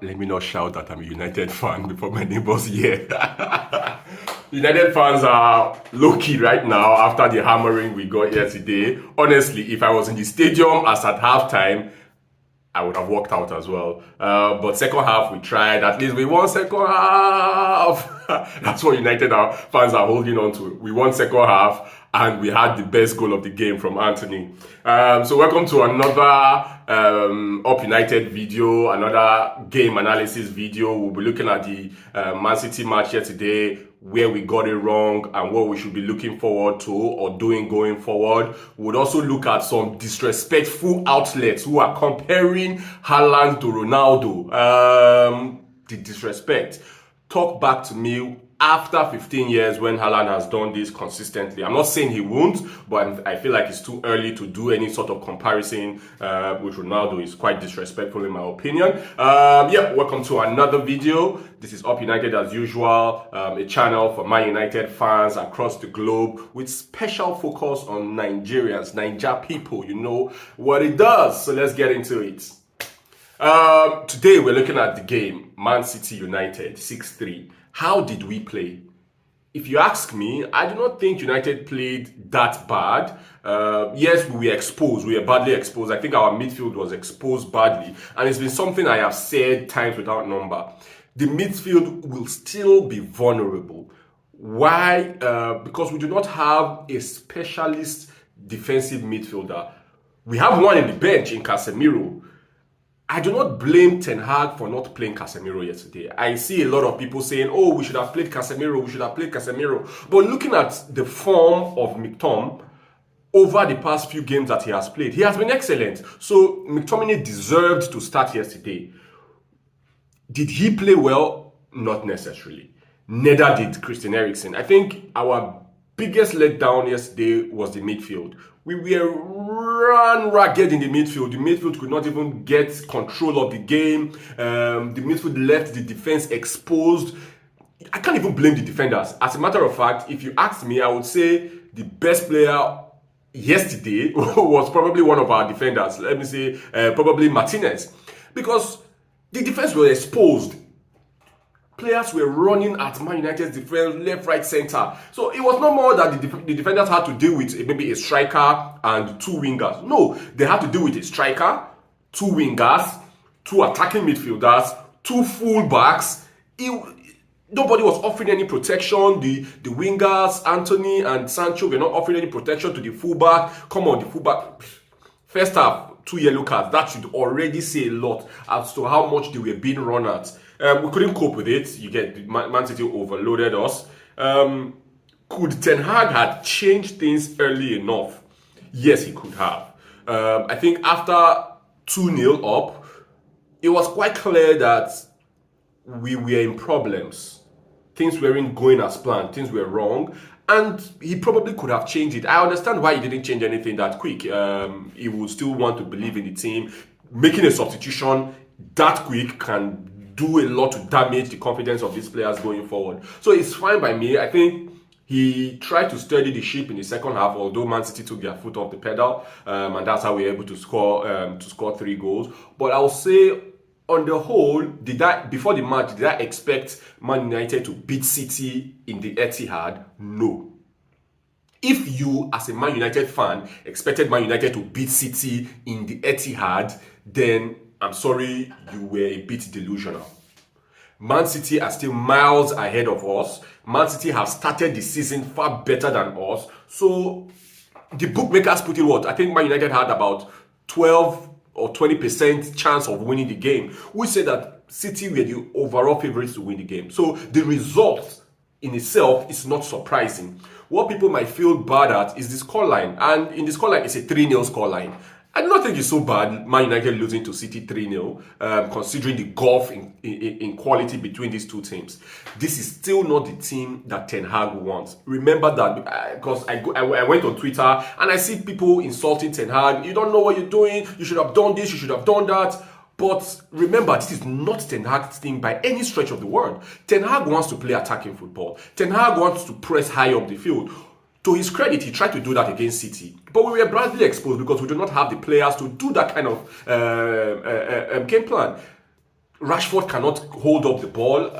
let me not shout that I'm a United fan before my neighbors hear. United fans are low-key right now after the hammering we got yesterday. Honestly, if I was in the stadium as at halftime, I would have walked out as well. But second half, we tried. At least we won second half. That's what United fans are holding on to. We won second half, and we had the best goal of the game from Anthony. So welcome to another Up United video, another game analysis video. We'll be looking at the Man City match yesterday, where we got it wrong and what we should be looking forward to or doing going forward. We would also look at some disrespectful outlets who are comparing Haaland to Ronaldo. The disrespect. Talk back to me after 15 years when Haaland has done this consistently. I'm not saying he won't, but I feel like it's too early to do any sort of comparison with Ronaldo. It's quite disrespectful in my opinion. Welcome to another video. This is Up United as usual, a channel for Man United fans across the globe with special focus on Nigerians, Naija people. You know what it does. So let's get into it. Today we're looking at the game, Man City United 6-3. How did we play? If you ask me, I do not think United played that bad. Yes, we were exposed. We were badly exposed. I think our midfield was exposed badly. And it's been something I have said times without number. The midfield will still be vulnerable. Why? Because we do not have a specialist defensive midfielder. We have one in the bench in Casemiro. I do not blame Ten Hag for not playing Casemiro yesterday. I see a lot of people saying, oh, we should have played Casemiro, we should have played Casemiro. But looking at the form of McTom over the past few games that he has played, he has been excellent. So McTominay deserved to start yesterday. Did he play well? Not necessarily. Neither did Christian Eriksen. I think our biggest letdown yesterday was the midfield. We were run ragged in the midfield. The midfield could not even get control of the game. The midfield left the defense exposed. I can't even blame the defenders. As a matter of fact, if you ask me, I would say the best player yesterday was probably one of our defenders. Let me say, probably Martinez. Because the defense was exposed. Players were running at Man United's defense, left, right, center. So it was no more that the defenders had to deal with maybe a striker and two wingers. No, they had to deal with a striker, two wingers, two attacking midfielders, two fullbacks. Nobody was offering any protection. The wingers, Anthony and Sancho, were not offering any protection to the fullback. Come on, the fullback. First half, 2 yellow cards. That should already say a lot as to how much they were being run at. We couldn't cope with it. You get Man City overloaded us. Could Ten Hag have changed things early enough? Yes, he could have. I think after 2-0 up, it was quite clear that we were in problems. Things weren't going as planned. Things were wrong. And he probably could have changed it. I understand why he didn't change anything that quick. He would still want to believe in the team. Making a substitution that quick can do a lot to damage the confidence of these players going forward. So it's fine by me. I think he tried to steady the ship in the second half, although Man City took their foot off the pedal, and that's how we were able to score 3 goals. But I'll say, on the whole, before the match, did I expect Man United to beat City in the Etihad? No. If you, as a Man United fan, expected Man United to beat City in the Etihad, then I'm sorry, you were a bit delusional. Man City are still miles ahead of us. Man City have started the season far better than us. So the bookmakers put in what? I think Man United had about 12 or 20% chance of winning the game. We said that City were the overall favorites to win the game. So the result in itself is not surprising. What people might feel bad at is the scoreline. And in the scoreline, it's a 3-0 scoreline. I do not think it's so bad, Man United losing to City 3-0, considering the gulf in quality between these two teams. This is still not the team that Ten Hag wants. Remember that, because I went on Twitter and I see people insulting Ten Hag. You don't know what you're doing. You should have done this. You should have done that. But remember, this is not Ten Hag's thing by any stretch of the word. Ten Hag wants to play attacking football. Ten Hag wants to press high up the field. To his credit, he tried to do that against City. But we were badly exposed because we do not have the players to do that kind of game plan. Rashford cannot hold up the ball.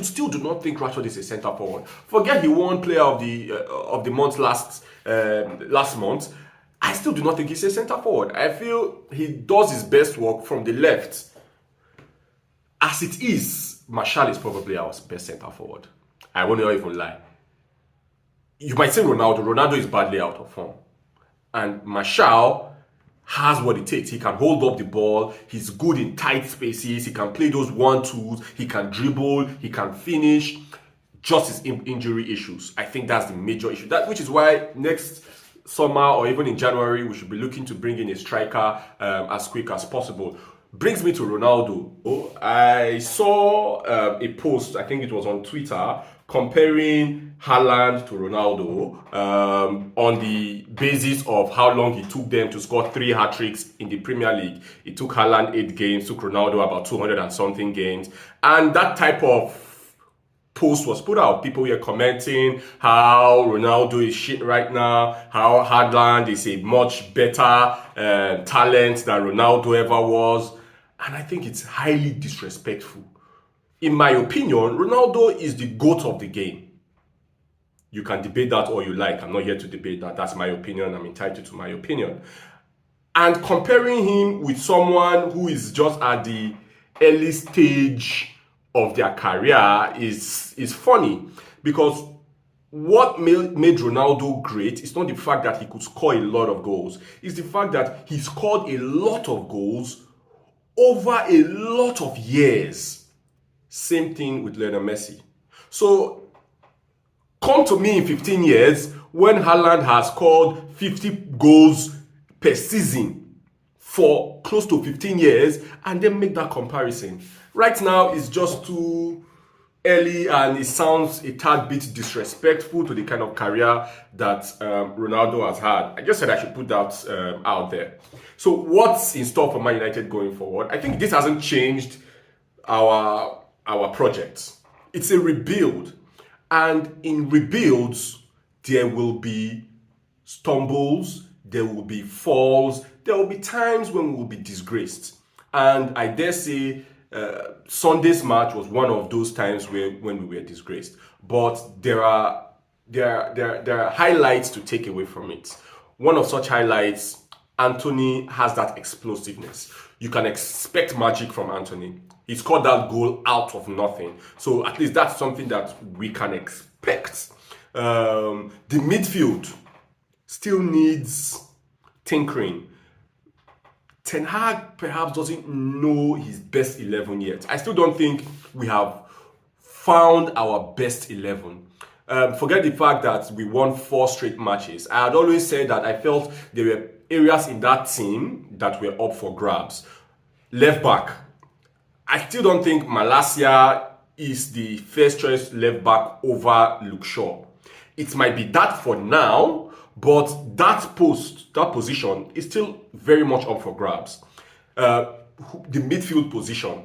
Still do not think Rashford is a centre forward. Forget he won Player of the Month last month. I still do not think he's a centre forward. I feel he does his best work from the left. As it is, Martial is probably our best centre forward. I won't even lie. You might say Ronaldo. Ronaldo is badly out of form. And Martial has what it takes. He can hold up the ball. He's good in tight spaces. He can play those 1-2s. He can dribble. He can finish. Just his injury issues. I think that's the major issue. Which is why next summer or even in January, we should be looking to bring in a striker as quick as possible. Brings me to Ronaldo. I saw a post, I think it was on Twitter, comparing Haaland to Ronaldo on the basis of how long it took them to score 3 hat-tricks in the Premier League. It took Haaland 8 games, took Ronaldo about 200 and something games. And that type of post was put out. People were commenting how Ronaldo is shit right now, how Haaland is a much better talent than Ronaldo ever was. And I think it's highly disrespectful. In my opinion, Ronaldo is the GOAT of the game. You can debate that all you like. I'm not here to debate that. That's my opinion. I'm entitled to my opinion. And comparing him with someone who is just at the early stage of their career is funny, because what made Ronaldo great is not the fact that he could score a lot of goals. It's the fact that he scored a lot of goals over a lot of years. Same thing with Lionel Messi. So come to me in 15 years when Haaland has scored 50 goals per season for close to 15 years and then make that comparison. Right now, it's just too early and it sounds a tad bit disrespectful to the kind of career that Ronaldo has had. I just said I should put that out there. So what's in store for Man United going forward? I think this hasn't changed our project. It's a rebuild. And in rebuilds, there will be stumbles, there will be falls, there will be times when we will be disgraced. And I dare say Sunday's match was one of those times when we were disgraced. But there are highlights to take away from it. One of such highlights, Anthony has that explosiveness. You can expect magic from Anthony. He scored that goal out of nothing. So at least that's something that we can expect. The midfield still needs tinkering. Ten Hag perhaps doesn't know his best 11 yet. I still don't think we have found our best 11. Forget the fact that we won 4 straight matches. I had always said that I felt there were areas in that team that were up for grabs. Left back. I still don't think Malacia is the first choice left back over Luke Shaw. It might be that for now, but that position is still very much up for grabs. The midfield position.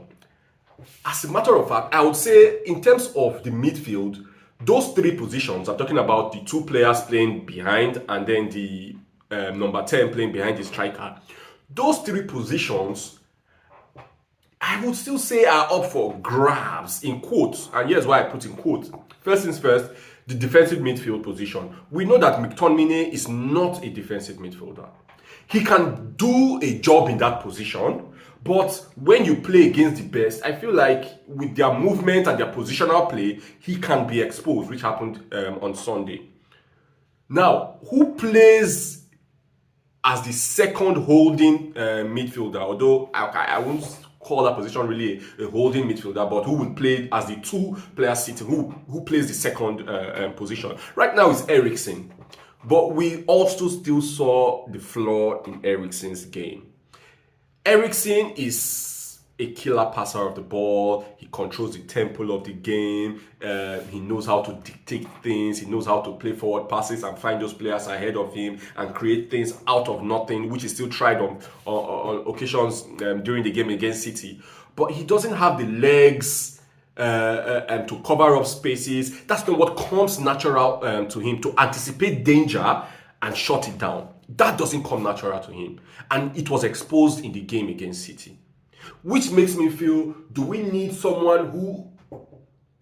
As a matter of fact, I would say in terms of the midfield, those 3 positions, I'm talking about the 2 players playing behind and then the number 10 playing behind the striker. Those 3 positions, I would still say are up for grabs, in quotes. And here's why I put in quotes. First things first, the defensive midfield position. We know that McTominay is not a defensive midfielder. He can do a job in that position, but when you play against the best, I feel like with their movement and their positional play, he can be exposed, which happened on Sunday. Now, who plays as the second holding midfielder? Although I won't call that position really a holding midfielder, but who will play as the 2 players sitting, who plays the second position. Right now it's Eriksen, but we also still saw the flaw in Eriksen's game. Eriksen is a killer passer of the ball. He controls the tempo of the game. He knows how to dictate things. He knows how to play forward passes and find those players ahead of him and create things out of nothing, which is still tried on occasions during the game against City. But he doesn't have the legs to cover up spaces. That's not what comes natural to him, to anticipate danger and shut it down. That doesn't come natural to him. And it was exposed in the game against City. which makes me feel, do we need someone who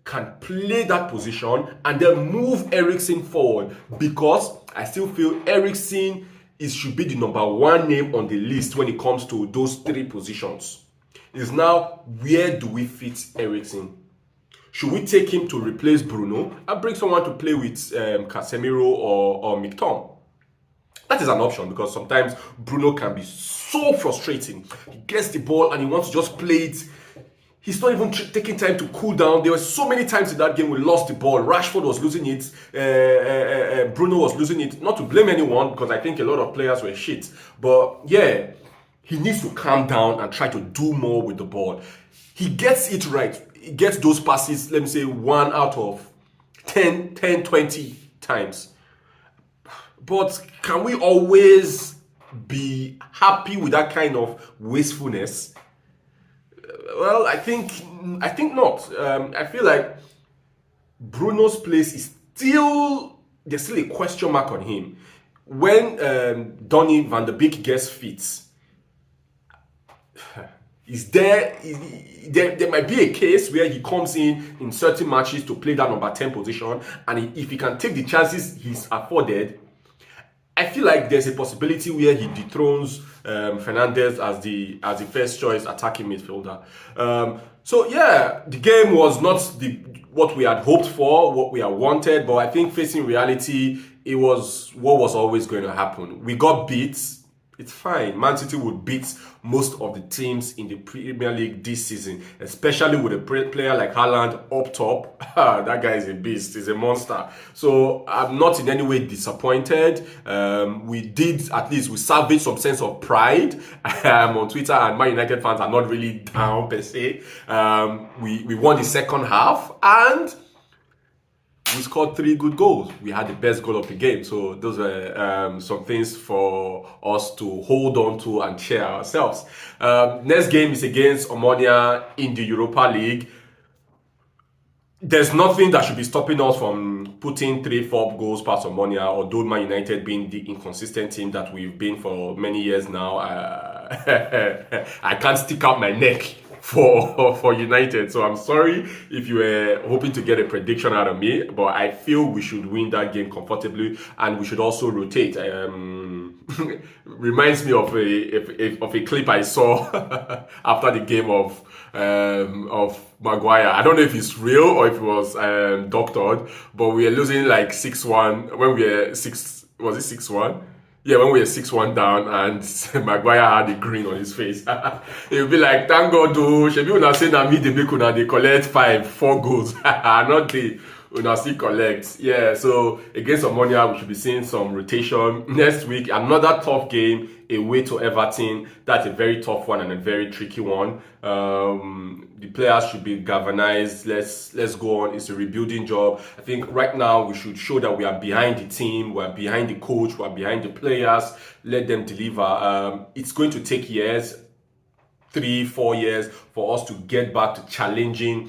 can play that position and then move Eriksen forward? Because I still feel Eriksen should be the number one name on the list when it comes to those three positions. Is now, where do we fit Eriksen? Should we take him to replace Bruno and bring someone to play with Casemiro or McTom? That is an option, because sometimes Bruno can be so frustrating. He gets the ball and he wants to just play it. He's not even taking time to cool down. There were so many times in that game we lost the ball. Rashford was losing it. Bruno was losing it. Not to blame anyone, because I think a lot of players were shit. But yeah, he needs to calm down and try to do more with the ball. He gets it right. He gets those passes, let me say, 1 out of 10, 20 times. But can we always be happy with that kind of wastefulness? Well, I think not. I feel like Bruno's place is there's still a question mark on him. When Donny van de Beek gets fit, there might be a case where he comes in certain matches to play that number 10 position, and if he can take the chances he's afforded, I feel like there's a possibility where he dethrones Fernandes as the first choice attacking midfielder. So yeah, the game was not what we had hoped for, what we had wanted, but I think facing reality, it was what was always going to happen. We got beat. It's fine. Man City would beat most of the teams in the Premier League this season, especially with a player like Haaland up top. That guy is a beast. He's a monster. So I'm not in any way disappointed. We salvaged some sense of pride on Twitter, and Man United fans are not really down per se. We won the second half, and we scored 3 good goals. We had the best goal of the game. So those are some things for us to hold on to and cheer ourselves. Next game is against Omonia in the Europa League. There's nothing that should be stopping us from putting 3-4 goals past Omonia, although Man United being the inconsistent team that we've been for many years now. I can't stick out my neck for United, so I'm sorry if you were hoping to get a prediction out of me, but I feel we should win that game comfortably, and we should also rotate. Reminds me of a clip I saw after the game of Maguire. I don't know if it's real or if it was doctored, but we were losing like 6-1 when we were 6. Was it 6-1? Yeah, when we were 6-1 down and Maguire had a grin on his face. It would be like, thank God, though. Shebi una say na me dey make una dey collect 4 goals. Not they. Una still collect. Yeah, so against Omonia, we should be seeing some rotation. Next week, another tough game away to Everton. That's a very tough one and a very tricky one. The players should be galvanized. Let's go on. It's a rebuilding job. I think right now we should show that we are behind the team, we're behind the coach, we're behind the players. Let them deliver. It's going to take years. 3-4 years for us to get back to challenging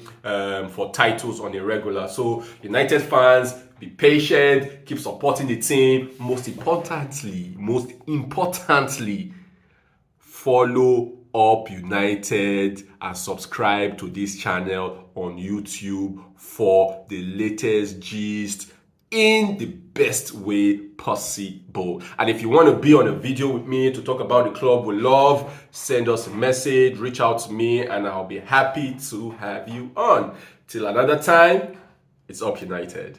for titles on a regular. So United fans, be patient, keep supporting the team. Most importantly, follow Up United and subscribe to this channel on YouTube for the latest gist in the best way possible. And if you want to be on a video with me to talk about the club we love, send us a message, reach out to me, and I'll be happy to have you on. Till another time, it's Up United.